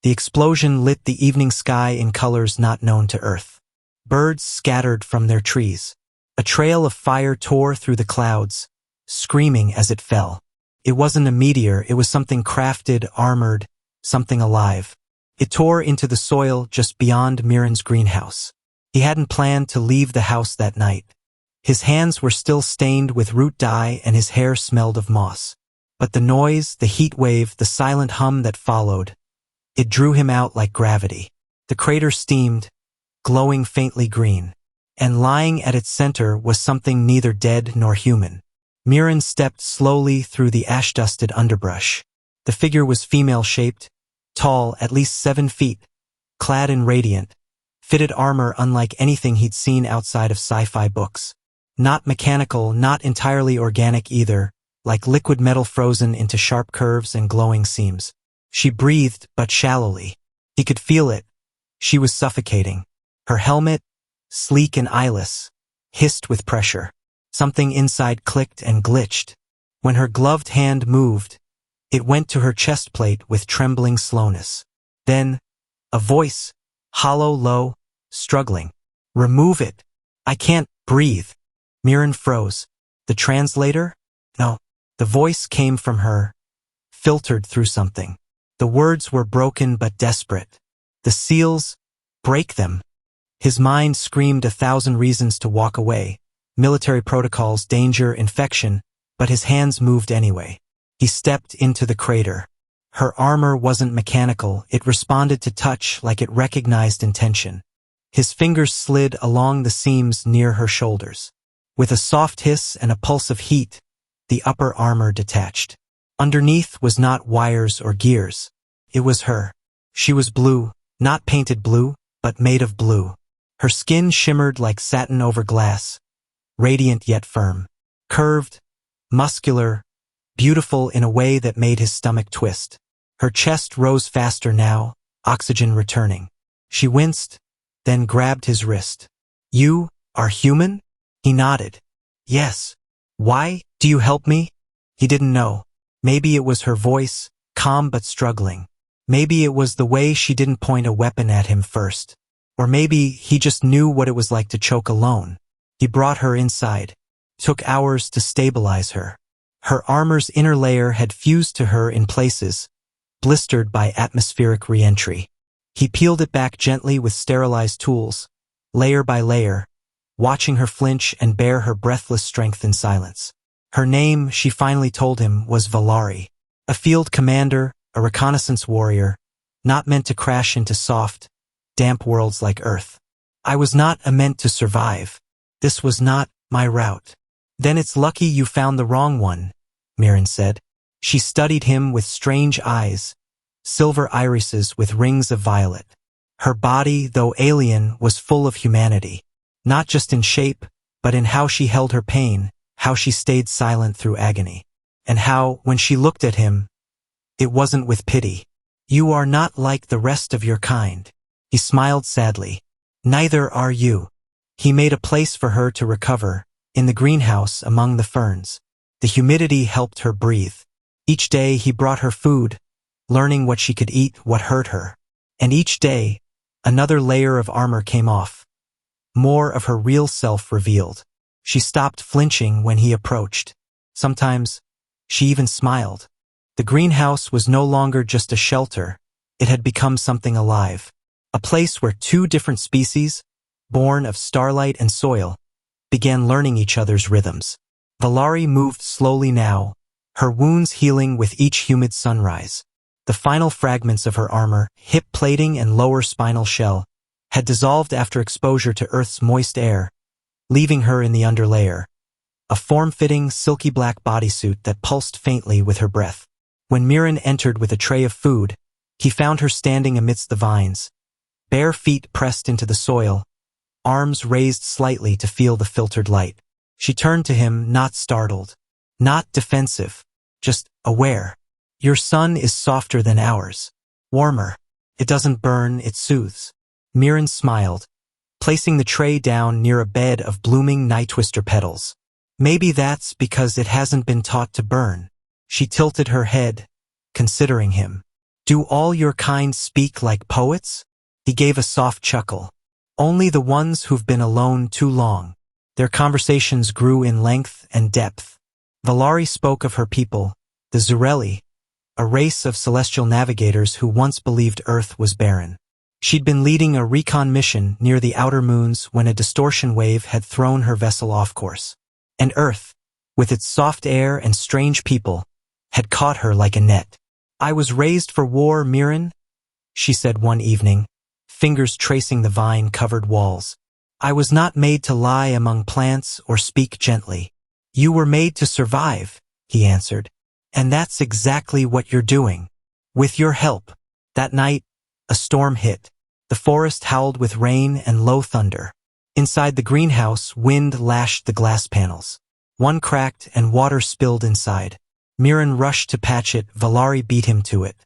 The explosion lit the evening sky in colors not known to Earth. Birds scattered from their trees. A trail of fire tore through the clouds, screaming as it fell. It wasn't a meteor, it was something crafted, armored, something alive. It tore into the soil just beyond Mirren's greenhouse. He hadn't planned to leave the house that night. His hands were still stained with root dye and his hair smelled of moss. But the noise, the heat wave, the silent hum that followed, it drew him out like gravity. The crater steamed, glowing faintly green. And lying at its center was something neither dead nor human. Mirren stepped slowly through the ash-dusted underbrush. The figure was female-shaped, tall, at least 7 feet, clad in radiant, fitted armor unlike anything he'd seen outside of sci-fi books. Not mechanical, not entirely organic either, like liquid metal frozen into sharp curves and glowing seams. She breathed, but shallowly. He could feel it. She was suffocating. Her helmet, sleek and eyeless, hissed with pressure. Something inside clicked and glitched. When her gloved hand moved, it went to her chest plate with trembling slowness. Then, a voice, hollow, low, struggling. "Remove it. I can't breathe." Mirren froze. The translator? No. The voice came from her, filtered through something. The words were broken but desperate. The seals, break them. His mind screamed 1,000 reasons to walk away. Military protocols, danger, infection, but his hands moved anyway. He stepped into the crater. Her armor wasn't mechanical, it responded to touch like it recognized intention. His fingers slid along the seams near her shoulders. With a soft hiss and a pulse of heat, the upper armor detached. Underneath was not wires or gears. It was her. She was blue, not painted blue, but made of blue. Her skin shimmered like satin over glass, radiant yet firm. Curved, muscular, beautiful in a way that made his stomach twist. Her chest rose faster now, oxygen returning. She winced, then grabbed his wrist. "You are human?" He nodded. "Yes. Why? Do you help me?" He didn't know. Maybe it was her voice, calm but struggling. Maybe it was the way she didn't point a weapon at him first. Or maybe he just knew what it was like to choke alone. He brought her inside. Took hours to stabilize her. Her armor's inner layer had fused to her in places, blistered by atmospheric re-entry. He peeled it back gently with sterilized tools, layer by layer, watching her flinch and bear her breathless strength in silence. Her name, she finally told him, was Valari. A field commander, a reconnaissance warrior, not meant to crash into soft, damp worlds like Earth. "I was not meant to survive. This was not my route." "Then it's lucky you found the wrong one," Mirren said. She studied him with strange eyes, silver irises with rings of violet. Her body, though alien, was full of humanity. Not just in shape, but in how she held her pain, how she stayed silent through agony. And how, when she looked at him, it wasn't with pity. "You are not like the rest of your kind." He smiled sadly. "Neither are you." He made a place for her to recover, in the greenhouse among the ferns. The humidity helped her breathe. Each day he brought her food, learning what she could eat, what hurt her. And each day, another layer of armor came off. More of her real self revealed. She stopped flinching when he approached. Sometimes, she even smiled. The greenhouse was no longer just a shelter. It had become something alive. A place where 2 different species, born of starlight and soil, began learning each other's rhythms. Valari moved slowly now, her wounds healing with each humid sunrise. The final fragments of her armor, hip plating and lower spinal shell, had dissolved after exposure to Earth's moist air, leaving her in the underlayer, a form-fitting, silky black bodysuit that pulsed faintly with her breath. When Mirren entered with a tray of food, he found her standing amidst the vines, bare feet pressed into the soil, arms raised slightly to feel the filtered light. She turned to him, not startled, not defensive, just aware. "Your sun is softer than ours. Warmer. It doesn't burn, it soothes." Mirren smiled, placing the tray down near a bed of blooming nightwister petals. "Maybe that's because it hasn't been taught to burn." She tilted her head, considering him. Do all your kind speak like poets? He gave a soft chuckle. Only the ones who've been alone too long. Their conversations grew in length and depth. Valari spoke of her people, the Zureli, a race of celestial navigators who once believed Earth was barren. She'd been leading a recon mission near the outer moons when a distortion wave had thrown her vessel off course. And Earth, with its soft air and strange people, had caught her like a net. I was raised for war, Mirren, she said one evening, fingers tracing the vine-covered walls. I was not made to lie among plants or speak gently. You were made to survive, he answered. And that's exactly what you're doing. With your help. That night, a storm hit. The forest howled with rain and low thunder. Inside the greenhouse, wind lashed the glass panels. One cracked and water spilled inside. Mirren rushed to patch it. Valari beat him to it.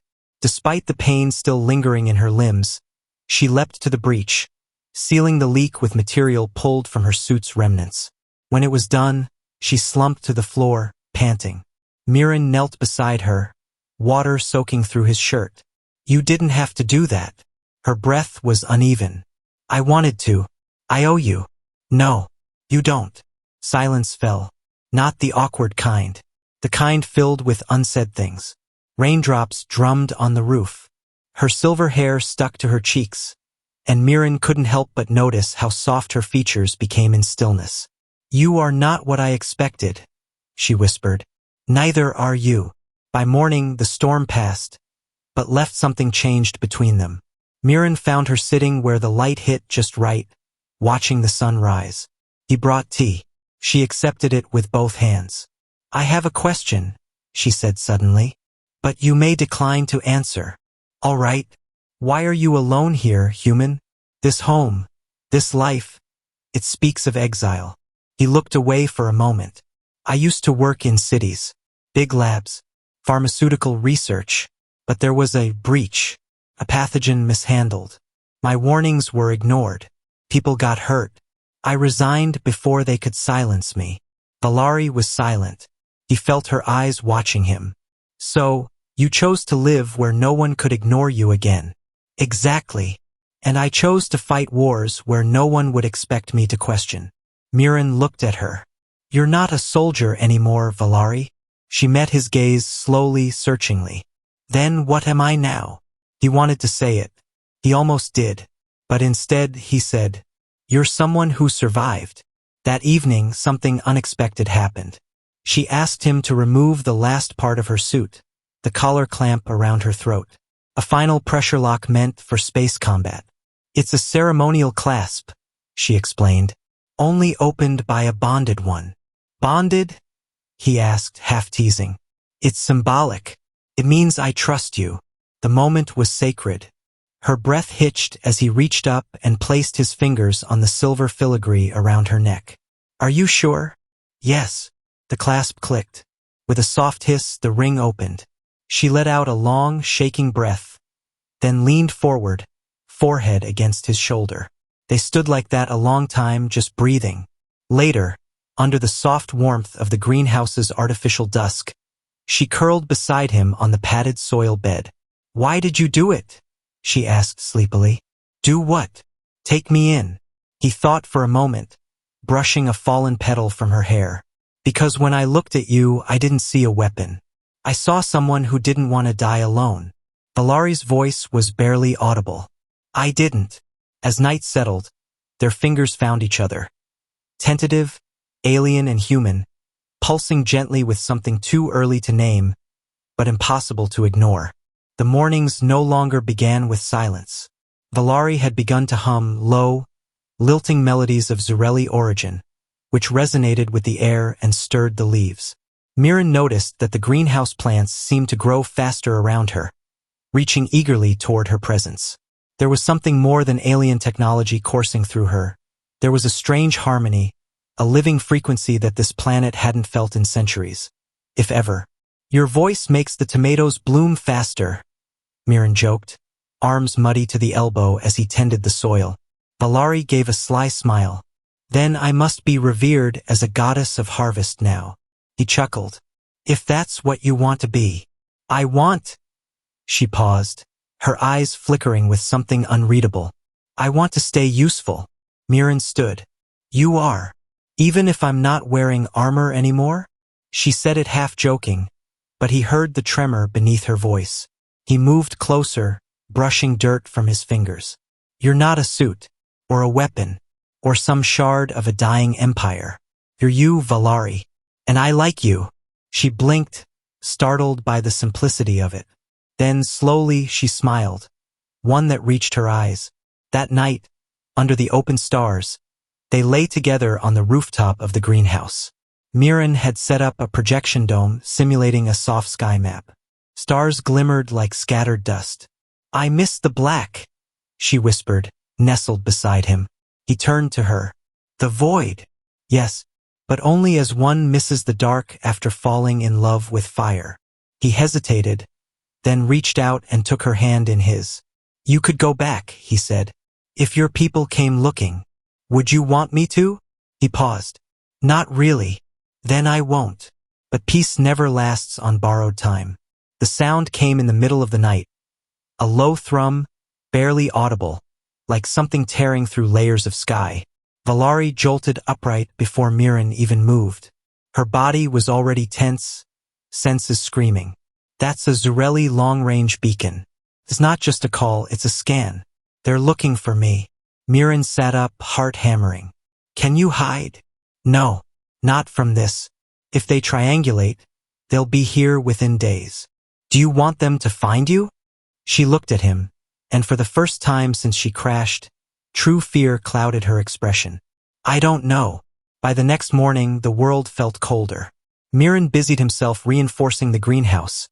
Despite the pain still lingering in her limbs, she leapt to the breach, sealing the leak with material pulled from her suit's remnants. When it was done, she slumped to the floor, panting. Mirren knelt beside her, water soaking through his shirt. You didn't have to do that. Her breath was uneven. I wanted to. I owe you. No, you don't. Silence fell. Not the awkward kind. The kind filled with unsaid things. Raindrops drummed on the roof. Her silver hair stuck to her cheeks, and Mirren couldn't help but notice how soft her features became in stillness. You are not what I expected, she whispered. Neither are you. By morning, the storm passed, but left something changed between them. Mirren found her sitting where the light hit just right, watching the sun rise. He brought tea. She accepted it with both hands. I have a question, she said suddenly, but you may decline to answer. All right. Why are you alone here, human? This home, this life, it speaks of exile. He looked away for a moment. I used to work in cities, big labs, pharmaceutical research, but there was a breach, a pathogen mishandled. My warnings were ignored. People got hurt. I resigned before they could silence me. Valari was silent. He felt her eyes watching him. So, you chose to live where no one could ignore you again. Exactly. And I chose to fight wars where no one would expect me to question. Mirren looked at her. You're not a soldier anymore, Valari. She met his gaze slowly, searchingly. Then what am I now? He wanted to say it. He almost did. But instead, he said, You're someone who survived. That evening, something unexpected happened. She asked him to remove the last part of her suit, the collar clamp around her throat. A final pressure lock meant for space combat. It's a ceremonial clasp, she explained, only opened by a bonded one. Bonded? He asked, half teasing. It's symbolic. It means I trust you. The moment was sacred. Her breath hitched as he reached up and placed his fingers on the silver filigree around her neck. Are you sure? Yes. The clasp clicked. With a soft hiss, the ring opened. She let out a long, shaking breath, then leaned forward, forehead against his shoulder. They stood like that a long time, just breathing. Later, under the soft warmth of the greenhouse's artificial dusk, she curled beside him on the padded soil bed. Why did you do it? She asked sleepily. Do what? Take me in. He thought for a moment, brushing a fallen petal from her hair. Because when I looked at you, I didn't see a weapon. I saw someone who didn't want to die alone. Valari's voice was barely audible. I didn't. As night settled, their fingers found each other. Tentative, alien and human, pulsing gently with something too early to name, but impossible to ignore. The mornings no longer began with silence. Valari had begun to hum low, lilting melodies of Zureli origin, which resonated with the air and stirred the leaves. Mirren noticed that the greenhouse plants seemed to grow faster around her, reaching eagerly toward her presence. There was something more than alien technology coursing through her. There was a strange harmony, a living frequency that this planet hadn't felt in centuries, if ever. Your voice makes the tomatoes bloom faster, Mirren joked, arms muddy to the elbow as he tended the soil. Valari gave a sly smile. Then I must be revered as a goddess of harvest now. He chuckled. If that's what you want to be. I want. She paused, her eyes flickering with something unreadable. I want to stay useful. Mirren stood. You are. Even if I'm not wearing armor anymore? She said it half joking, but he heard the tremor beneath her voice. He moved closer, brushing dirt from his fingers. You're not a suit, or a weapon, or some shard of a dying empire. You're you, Valari. And I like you. She blinked, startled by the simplicity of it. Then slowly she smiled, one that reached her eyes. That night, under the open stars, they lay together on the rooftop of the greenhouse. Mirren had set up a projection dome simulating a soft sky map. Stars glimmered like scattered dust. I miss the black, she whispered, nestled beside him. He turned to her. The void. Yes, but only as one misses the dark after falling in love with fire. He hesitated, then reached out and took her hand in his. You could go back, he said. If your people came looking, would you want me to? He paused. Not really. Then I won't. But peace never lasts on borrowed time. The sound came in the middle of the night. A low thrum, barely audible, like something tearing through layers of sky. Valari jolted upright before Mirren even moved. Her body was already tense, senses screaming. That's a Zureli long-range beacon. It's not just a call, it's a scan. They're looking for me. Mirren sat up, heart hammering. Can you hide? No, not from this. If they triangulate, they'll be here within days. Do you want them to find you? She looked at him, and for the first time since she crashed, true fear clouded her expression. I don't know. By the next morning, the world felt colder. Mirren busied himself reinforcing the greenhouse,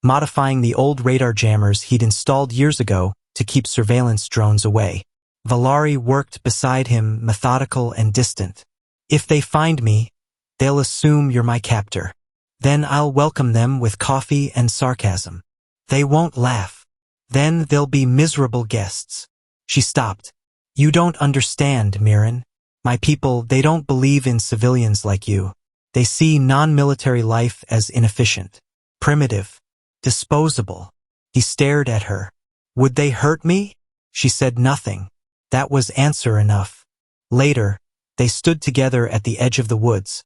modifying the old radar jammers he'd installed years ago to keep surveillance drones away. Valari worked beside him, methodical and distant. If they find me, they'll assume you're my captor. Then I'll welcome them with coffee and sarcasm. They won't laugh. Then they'll be miserable guests. She stopped. You don't understand, Mirren. My people, they don't believe in civilians like you. They see non-military life as inefficient, primitive, disposable. He stared at her. Would they hurt me? She said nothing. That was answer enough. Later, they stood together at the edge of the woods,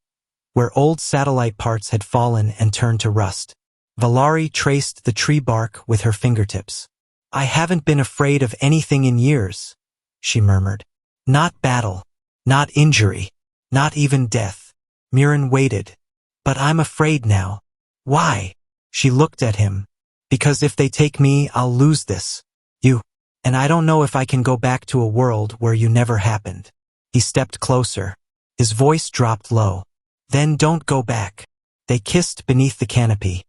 where old satellite parts had fallen and turned to rust. Valari traced the tree bark with her fingertips. I haven't been afraid of anything in years, she murmured. Not battle, not injury, not even death. Mirren waited. But I'm afraid now. Why? She looked at him. Because if they take me, I'll lose this. You. And I don't know if I can go back to a world where you never happened. He stepped closer. His voice dropped low. Then don't go back. They kissed beneath the canopy.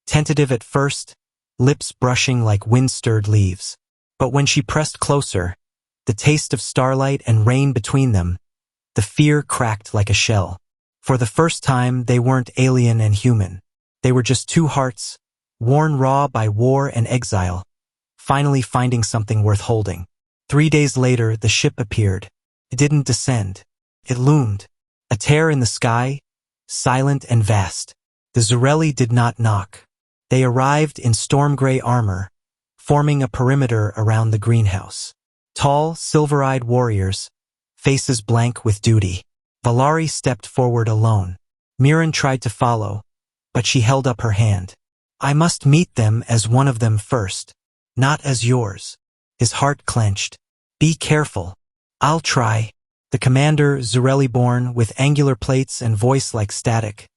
Tentative at first, lips brushing like wind-stirred leaves. But when she pressed closer, the taste of starlight and rain between them, the fear cracked like a shell. For the first time, they weren't alien and human. They were just two hearts, worn raw by war and exile, finally finding something worth holding. 3 days later, the ship appeared. It didn't descend. It loomed. A tear in the sky, silent and vast. The Zureli did not knock. They arrived in storm-gray armor, forming a perimeter around the greenhouse. Tall, silver-eyed warriors, faces blank with duty. Valari stepped forward alone. Mirren tried to follow, but she held up her hand. I must meet them as one of them first, not as yours. His heart clenched. Be careful. I'll try. The commander, Zureli-born, with angular plates and voice like static,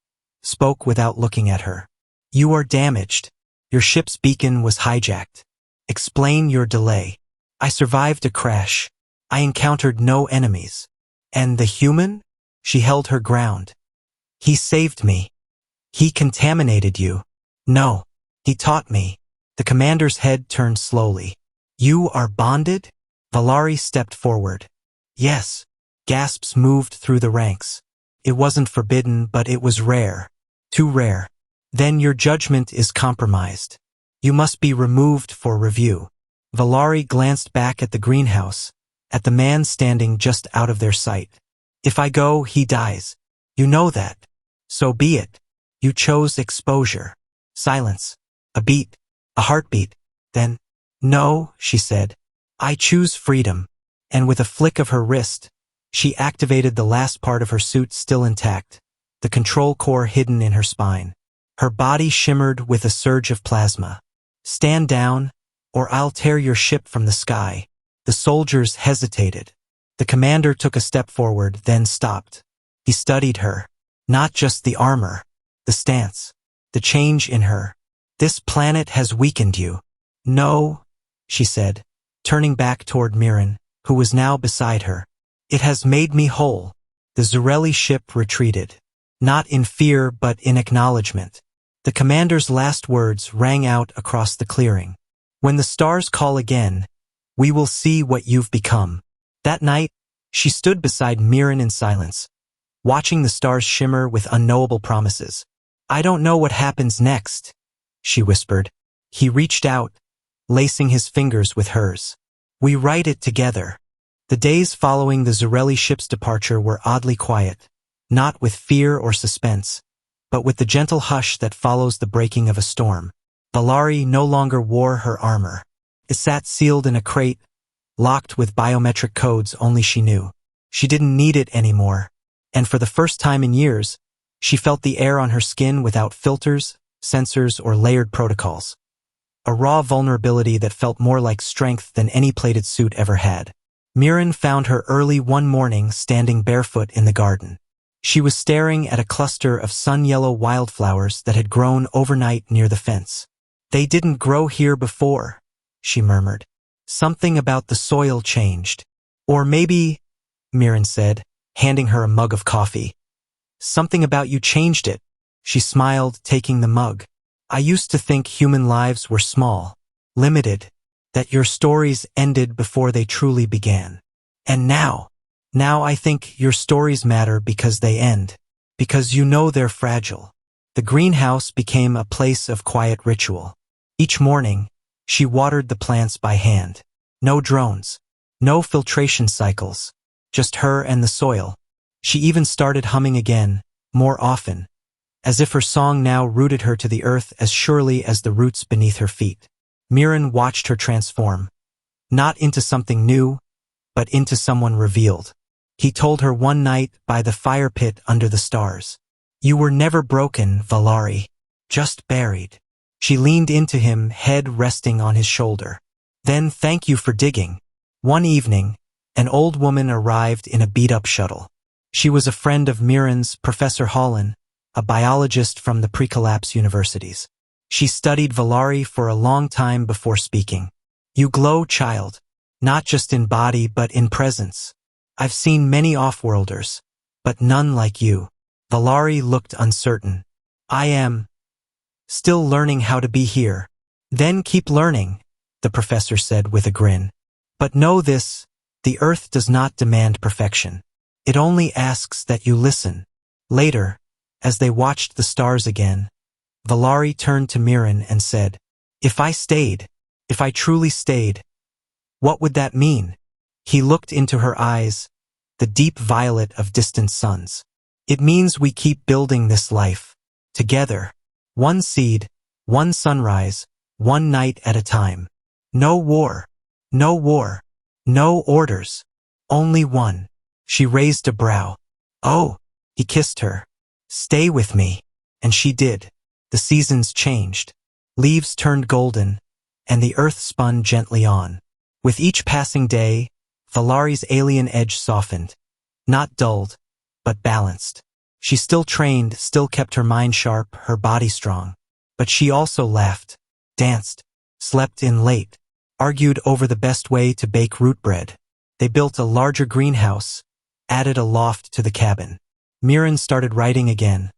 spoke without looking at her. You are damaged. Your ship's beacon was hijacked. Explain your delay. I survived a crash. I encountered no enemies. And the human? She held her ground. He saved me. He contaminated you. No. He taught me. The commander's head turned slowly. You are bonded? Valari stepped forward. Yes. Gasps moved through the ranks. It wasn't forbidden, but it was rare. Too rare. Then your judgment is compromised. You must be removed for review. Valari glanced back at the greenhouse, at the man standing just out of their sight. If I go, he dies. You know that. So be it. You chose exposure. Silence. A beat. A heartbeat. Then, "No," she said. "I choose freedom." And with a flick of her wrist, she activated the last part of her suit still intact, the control core hidden in her spine. Her body shimmered with a surge of plasma. "Stand down, or I'll tear your ship from the sky." The soldiers hesitated. The commander took a step forward, then stopped. He studied her. Not just the armor, the stance, the change in her. "This planet has weakened you." "No," she said, turning back toward Mirren, who was now beside her. "It has made me whole." The Zarelli ship retreated. Not in fear, but in acknowledgement. The commander's last words rang out across the clearing. "When the stars call again, we will see what you've become." That night, she stood beside Mirren in silence, watching the stars shimmer with unknowable promises. "I don't know what happens next," she whispered. He reached out, lacing his fingers with hers. "We write it together." The days following the Zarelli ship's departure were oddly quiet, not with fear or suspense, but with the gentle hush that follows the breaking of a storm. Valari no longer wore her armor. It sat sealed in a crate, locked with biometric codes only she knew. She didn't need it anymore, and for the first time in years, she felt the air on her skin without filters, sensors, or layered protocols. A raw vulnerability that felt more like strength than any plated suit ever had. Mirren found her early one morning standing barefoot in the garden. She was staring at a cluster of sun-yellow wildflowers that had grown overnight near the fence. "They didn't grow here before," she murmured. "Something about the soil changed." "Or maybe," Mirren said, handing her a mug of coffee, "something about you changed it." She smiled, taking the mug. "I used to think human lives were small, limited, that your stories ended before they truly began. And now I think your stories matter because they end, because you know they're fragile." The greenhouse became a place of quiet ritual. Each morning, she watered the plants by hand. No drones, no filtration cycles, just her and the soil. She even started humming again, more often, as if her song now rooted her to the earth as surely as the roots beneath her feet. Mirren watched her transform, not into something new, but into someone revealed. He told her one night by the fire pit under the stars, "You were never broken, Valari, just buried." She leaned into him, head resting on his shoulder. "Then thank you for digging." One evening, an old woman arrived in a beat-up shuttle. She was a friend of Mirren's, Professor Holland, a biologist from the pre-collapse universities. She studied Valari for a long time before speaking. "You glow, child, not just in body but in presence. I've seen many off-worlders, but none like you." Valari looked uncertain. "I am still learning how to be here." "Then keep learning," the professor said with a grin. "But know this, the earth does not demand perfection. It only asks that you listen." Later, as they watched the stars again, Valari turned to Mirren and said, "If I stayed, if I truly stayed, what would that mean?" He looked into her eyes, the deep violet of distant suns. "It means we keep building this life, together, one seed, one sunrise, one night at a time. No war, no war, no orders, only one." She raised a brow. "Oh," he kissed her. "Stay with me." And she did. The seasons changed. Leaves turned golden, and the earth spun gently on. With each passing day, Valari's alien edge softened, not dulled, but balanced. She still trained, still kept her mind sharp, her body strong. But she also laughed, danced, slept in late, argued over the best way to bake root bread. They built a larger greenhouse, added a loft to the cabin. Mirren started writing again.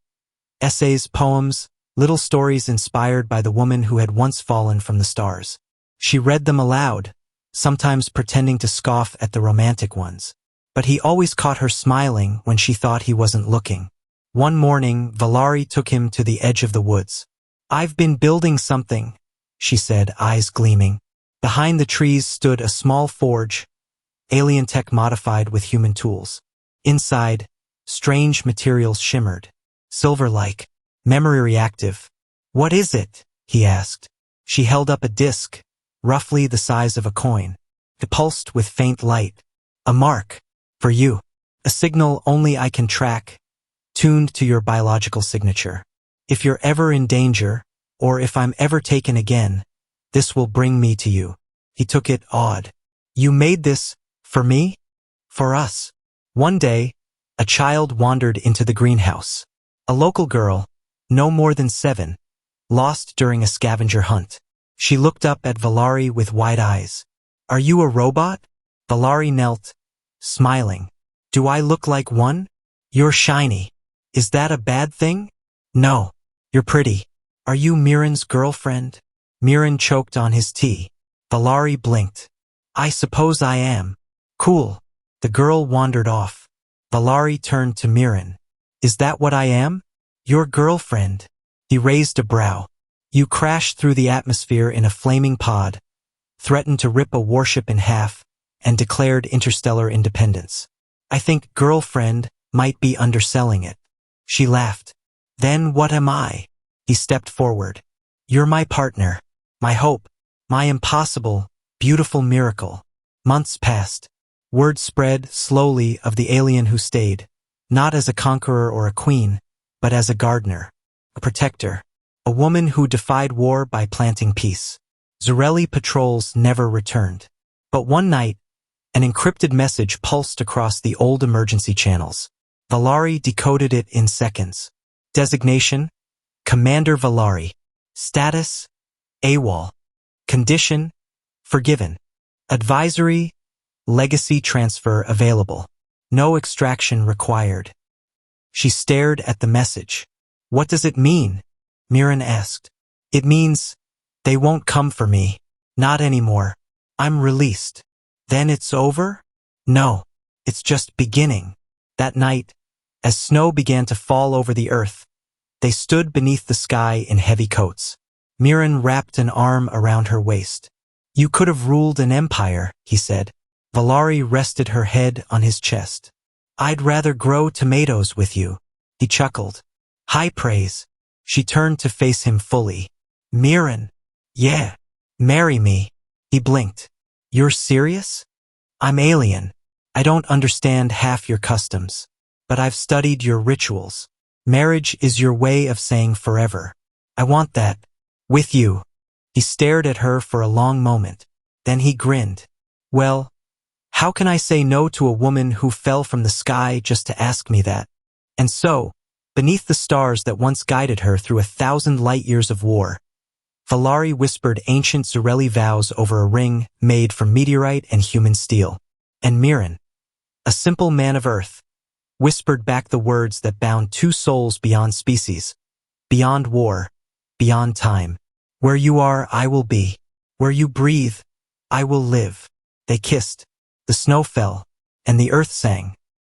Essays, poems, little stories inspired by the woman who had once fallen from the stars. She read them aloud, sometimes pretending to scoff at the romantic ones. But he always caught her smiling when she thought he wasn't looking. One morning, Valari took him to the edge of the woods. "I've been building something," she said, eyes gleaming. Behind the trees stood a small forge, alien tech modified with human tools. Inside, strange materials shimmered, silver-like, memory reactive. "What is it?" he asked. She held up a disc, roughly the size of a coin. It pulsed with faint light. A mark. For you. A signal only I can track, tuned to your biological signature. If you're ever in danger, or if I'm ever taken again, this will bring me to you. He took it, awed. You made this, for me? For us. One day, a child wandered into the greenhouse. A local girl, no more than 7, lost during a scavenger hunt. She looked up at Valari with wide eyes. Are you a robot? Valari knelt, smiling. Do I look like one? You're shiny. Is that a bad thing? No. You're pretty. Are you Miran's girlfriend? Miran choked on his tea. Valari blinked. I suppose I am. Cool. The girl wandered off. Valari turned to Miran. Is that what I am? Your girlfriend. He raised a brow. You crashed through the atmosphere in a flaming pod, threatened to rip a warship in half, and declared interstellar independence. I think girlfriend might be underselling it. She laughed. Then what am I? He stepped forward. You're my partner, my hope, my impossible, beautiful miracle. Months passed. Word spread slowly of the alien who stayed, not as a conqueror or a queen, but as a gardener, a protector, a woman who defied war by planting peace. Zarelli patrols never returned. But one night, an encrypted message pulsed across the old emergency channels. Valari decoded it in seconds. Designation: Commander Valari. Status: AWOL. Condition: forgiven. Advisory: legacy transfer available. No extraction required. She stared at the message. What does it mean? Miran asked. It means, they won't come for me. Not anymore. I'm released. Then it's over? No. It's just beginning. That night, as snow began to fall over the earth, they stood beneath the sky in heavy coats. Miran wrapped an arm around her waist. You could have ruled an empire, he said. Valari rested her head on his chest. I'd rather grow tomatoes with you. He chuckled. High praise. She turned to face him fully. Miran. Yeah. Marry me. He blinked. You're serious? I'm alien. I don't understand half your customs. But I've studied your rituals. Marriage is your way of saying forever. I want that. With you. He stared at her for a long moment. Then he grinned. Well, how can I say no to a woman who fell from the sky just to ask me that? And so, beneath the stars that once guided her through 1,000 light years of war, Valari whispered ancient Zarelli vows over a ring made from meteorite and human steel. And Miran, a simple man of earth, whispered back the words that bound 2 souls beyond species, beyond war, beyond time. Where you are, I will be. Where you breathe, I will live. They kissed. The snow fell, and the earth sang.